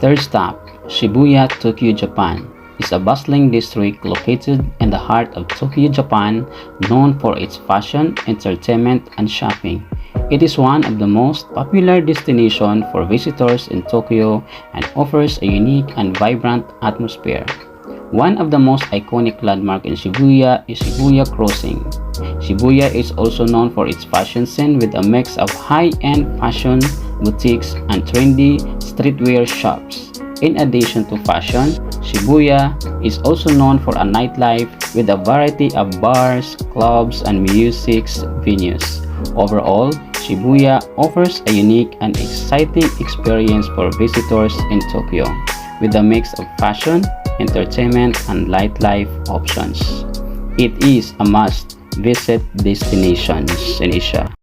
Third stop, Shibuya, Tokyo, Japan, is a bustling district located in the heart of Tokyo, Japan, known for its fashion, entertainment, and shopping. It is one of the most popular destinations for visitors in Tokyo and offers a unique and vibrant atmosphere. One of the most iconic landmarks in Shibuya is Shibuya Crossing. Shibuya is also known for its fashion scene with a mix of high-end fashion boutiques and trendy streetwear shops. In addition to fashion, Shibuya is also known for a nightlife with a variety of bars, clubs, and music venues. Overall, Shibuya offers a unique and exciting experience for visitors in Tokyo, with a mix of fashion, entertainment, and nightlife options. It is a must-visit destination in Asia.